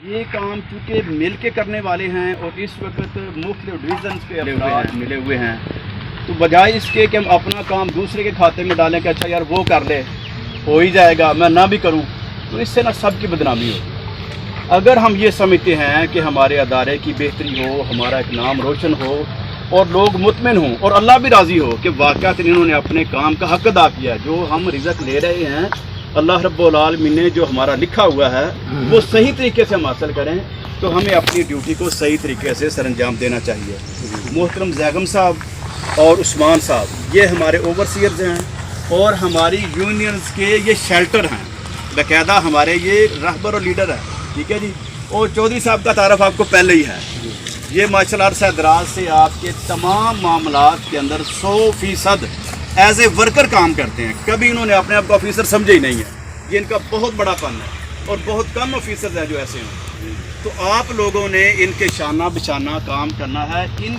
یہ کام چونکہ مل کے کرنے والے ہیں اور اس وقت مختلف ڈویژنس کے افراد ملے ہوئے ہیں، تو بجائے اس کے کہ ہم اپنا کام دوسرے کے کھاتے میں ڈالیں کہ اچھا یار وہ کر لے ہو ہی جائے گا میں نہ بھی کروں، تو اس سے نہ سب کی بدنامی ہوگی۔ اگر ہم یہ سمجھتے ہیں کہ ہمارے ادارے کی بہتری ہو، ہمارا ایک نام روشن ہو اور لوگ مطمئن ہوں اور اللہ بھی راضی ہو کہ واقعات انہوں نے اپنے کام کا حق ادا کیا، جو ہم رزق لے رہے ہیں اللہ رب العالمین نے جو ہمارا لکھا ہوا ہے وہ صحیح طریقے سے ہم حاصل کریں، تو ہمیں اپنی ڈیوٹی کو صحیح طریقے سے سر انجام دینا چاہیے۔ محترم زیغم صاحب اور عثمان صاحب یہ ہمارے اوورسیئرز ہیں اور ہماری یونینز کے یہ شیلٹر ہیں، باقاعدہ ہمارے یہ رہبر اور لیڈر ہے، ٹھیک ہے جی۔ اور چودھری صاحب کا تعارف آپ کو پہلے ہی ہے، یہ ماشاء اللہ عرصہ دراز سے آپ کے تمام معاملات کے اندر 100% ایز اے ورکر کام کرتے ہیں، کبھی انہوں نے اپنے آپ کو آفیسر سمجھے ہی نہیں ہے، یہ ان کا بہت بڑا فن ہے اور بہت کم آفیسرز ہیں جو ایسے ہیں، تو آپ لوگوں نے ان کے شانہ بشانہ کام کرنا ہے۔ ان